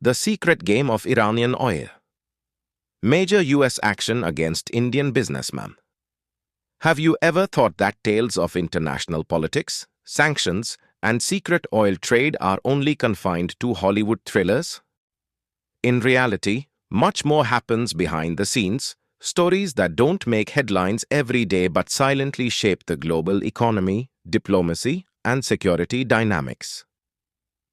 The secret game of Iranian oil. Major US action against Indian businessman. Have you ever thought that tales of international politics, sanctions, and secret oil trade are only confined to Hollywood thrillers? In reality, much more happens behind the scenes, stories that don't make headlines every day but silently shape the global economy, diplomacy, and security dynamics.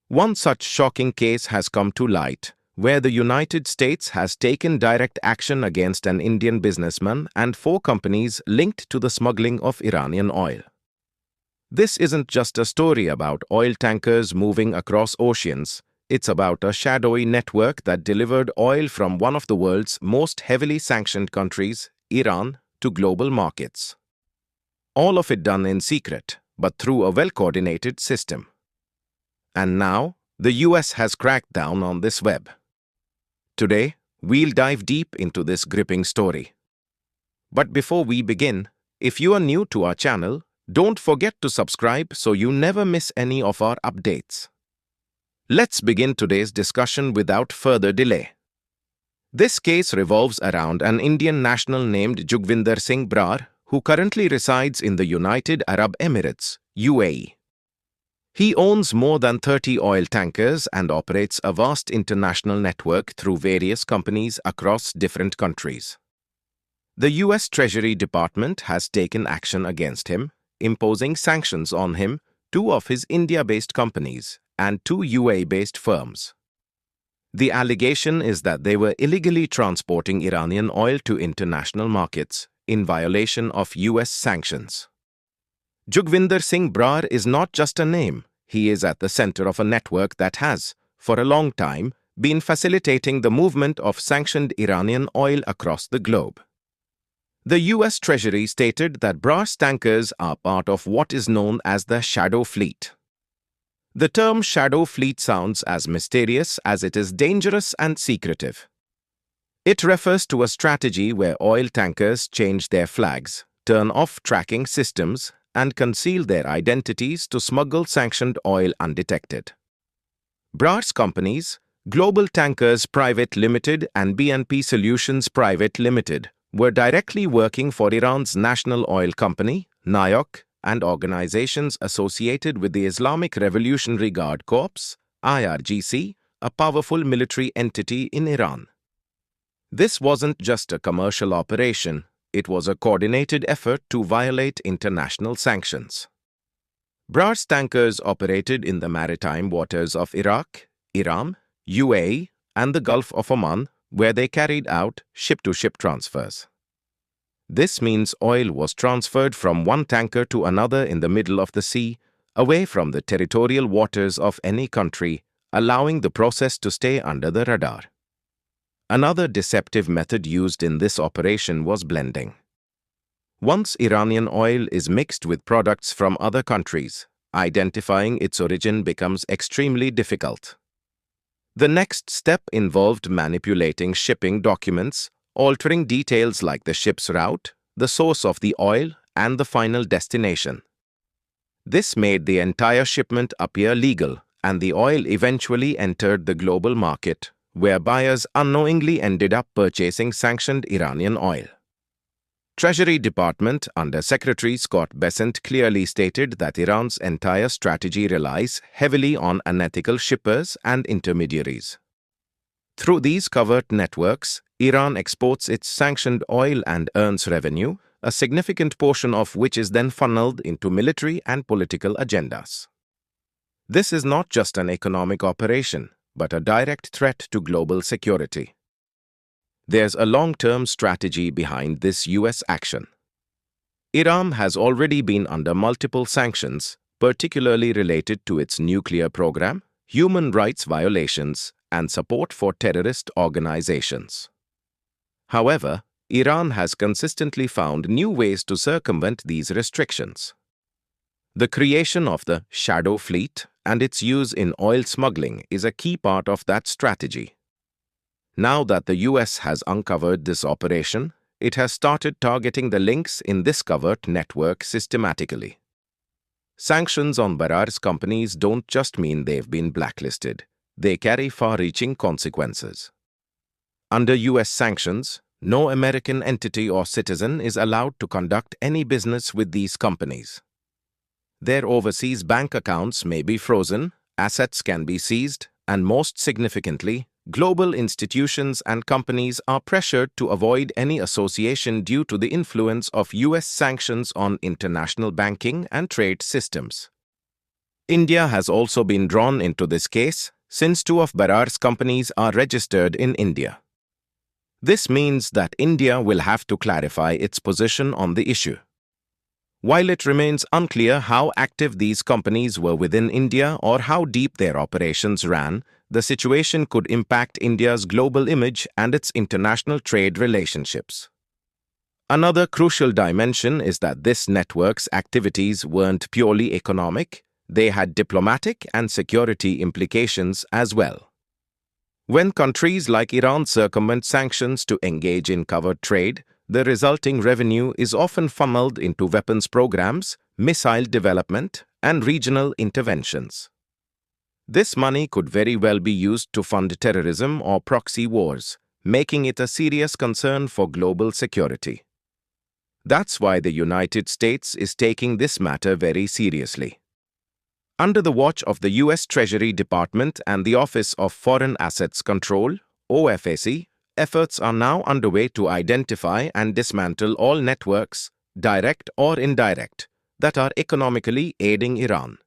One such shocking case has come to light, where the United States has taken direct action against an Indian businessman and 4 companies linked to the smuggling of Iranian oil. This isn't just a story about oil tankers moving across oceans, it's about a shadowy network that delivered oil from one of the world's most heavily sanctioned countries, Iran, to global markets. All of it done in secret, but through a well-coordinated system. And now, the US has cracked down on this web. Today, we'll dive deep into this gripping story. But before we begin, if you are new to our channel, don't forget to subscribe so you never miss any of our updates. Let's begin today's discussion without further delay. This case revolves around an Indian national named Jugwinder Singh Barar, who currently resides in the United Arab Emirates, UAE. He owns more than 30 oil tankers and operates a vast international network through various companies across different countries. The US Treasury Department has taken action against him, imposing sanctions on him, 2 of his India-based companies, and 2 UAE-based firms. The allegation is that they were illegally transporting Iranian oil to international markets, in violation of US sanctions. Jugwinder Singh Barar is not just a name, he is at the center of a network that has, for a long time, been facilitating the movement of sanctioned Iranian oil across the globe. The US Treasury stated that Barar's tankers are part of what is known as the shadow fleet. The term shadow fleet sounds as mysterious as it is dangerous and secretive. It refers to a strategy where oil tankers change their flags, turn off tracking systems, and conceal their identities to smuggle sanctioned oil undetected. Barar's companies, Global Tankers Private Limited and BNP Solutions Private Limited, were directly working for Iran's national oil company, NIOC, and organizations associated with the Islamic Revolutionary Guard Corps, IRGC, a powerful military entity in Iran. This wasn't just a commercial operation, it was a coordinated effort to violate international sanctions. Barar's tankers operated in the maritime waters of Iraq, Iran, UAE, and the Gulf of Oman, where they carried out ship-to-ship transfers. This means oil was transferred from one tanker to another in the middle of the sea, away from the territorial waters of any country, allowing the process to stay under the radar. Another deceptive method used in this operation was blending. Once Iranian oil is mixed with products from other countries, identifying its origin becomes extremely difficult. The next step involved manipulating shipping documents, altering details like the ship's route, the source of the oil, and the final destination. This made the entire shipment appear legal, and the oil eventually entered the global market, where buyers unknowingly ended up purchasing sanctioned Iranian oil. Treasury Department under Secretary Scott Bessent clearly stated that Iran's entire strategy relies heavily on unethical shippers and intermediaries. Through these covert networks, Iran exports its sanctioned oil and earns revenue, a significant portion of which is then funneled into military and political agendas. This is not just an economic operation, but a direct threat to global security. There's a long-term strategy behind this US action. Iran has already been under multiple sanctions, particularly related to its nuclear program, human rights violations, and support for terrorist organizations. However, Iran has consistently found new ways to circumvent these restrictions. The creation of the shadow fleet and its use in oil smuggling is a key part of that strategy. Now that the US has uncovered this operation, it has started targeting the links in this covert network systematically. Sanctions on Barar's companies don't just mean they've been blacklisted. they carry far-reaching consequences. Under U.S. sanctions, no American entity or citizen is allowed to conduct any business with these companies. Their overseas bank accounts may be frozen, assets can be seized, and most significantly, global institutions and companies are pressured to avoid any association due to the influence of U.S. sanctions on international banking and trade systems. India has also been drawn into this case since two of Barar's companies are registered in India. This means that India will have to clarify its position on the issue. While it remains unclear how active these companies were within India or how deep their operations ran, the situation could impact India's global image and its international trade relationships. Another crucial dimension is that this network's activities weren't purely economic, they had diplomatic and security implications as well. When countries like Iran circumvent sanctions to engage in covered trade, the resulting revenue is often funneled into weapons programs, missile development, and regional interventions. This money could very well be used to fund terrorism or proxy wars, making it a serious concern for global security. That's why the United States is taking this matter very seriously. Under the watch of the U.S. Treasury Department and the Office of Foreign Assets Control, OFAC, efforts are now underway to identify and dismantle all networks, direct or indirect, that are economically aiding Iran.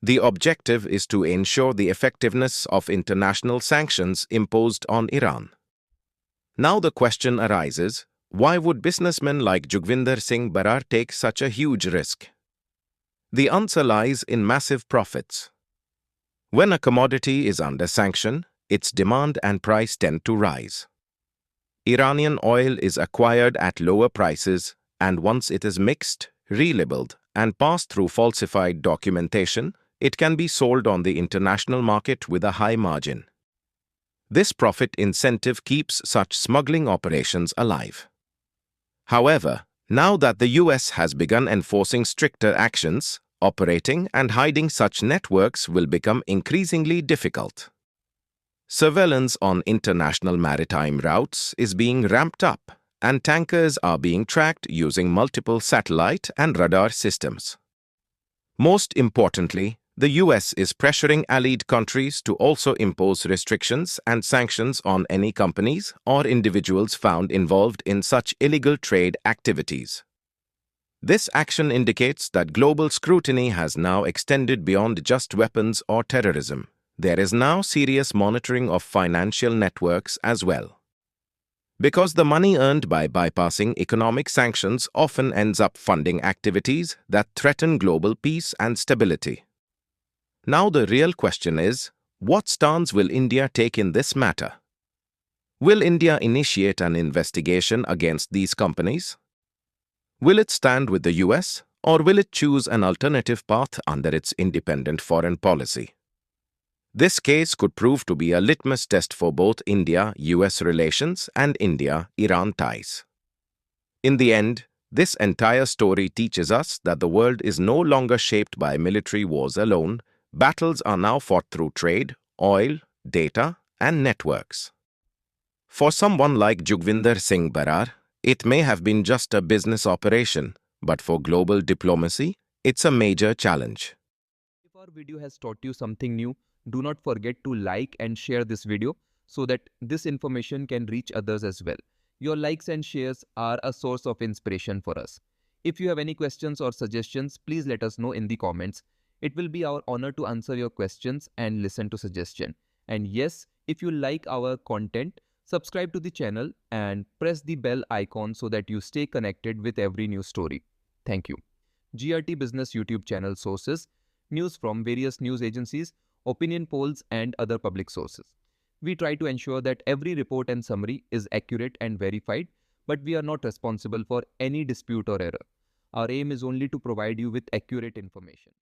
The objective is to ensure the effectiveness of international sanctions imposed on Iran. Now the question arises, why would businessmen like Jugwinder Singh Barar take such a huge risk? The answer lies in massive profits. When a commodity is under sanction, its demand and price tend to rise. Iranian oil is acquired at lower prices, and once it is mixed, relabeled, and passed through falsified documentation, it can be sold on the international market with a high margin. This profit incentive keeps such smuggling operations alive. However, now that the US has begun enforcing stricter actions, operating and hiding such networks will become increasingly difficult. Surveillance on international maritime routes is being ramped up, and tankers are being tracked using multiple satellite and radar systems. Most importantly, the US is pressuring allied countries to also impose restrictions and sanctions on any companies or individuals found involved in such illegal trade activities. This action indicates that global scrutiny has now extended beyond just weapons or terrorism. There is now serious monitoring of financial networks as well. Because the money earned by bypassing economic sanctions often ends up funding activities that threaten global peace and stability. Now the real question is, what stance will India take in this matter? Will India initiate an investigation against these companies? Will it stand with the US, or will it choose an alternative path under its independent foreign policy? This case could prove to be a litmus test for both India-US relations and India-Iran ties. In the end, this entire story teaches us that the world is no longer shaped by military wars alone. Battles are now fought through trade, oil, data, and networks. For someone like Jugwinder Singh Barar, it may have been just a business operation, but for global diplomacy, it's a major challenge. If our video has taught you something new, do not forget to like and share this video so that this information can reach others as well. Your likes and shares are a source of inspiration for us. If you have any questions or suggestions, please let us know in the comments. It will be our honor to answer your questions and listen to suggestions. And yes, if you like our content, subscribe to the channel and press the bell icon so that you stay connected with every new story. Thank you. GRT Business YouTube channel sources, news from various news agencies, opinion polls and other public sources. We try to ensure that every report and summary is accurate and verified, but we are not responsible for any dispute or error. Our aim is only to provide you with accurate information.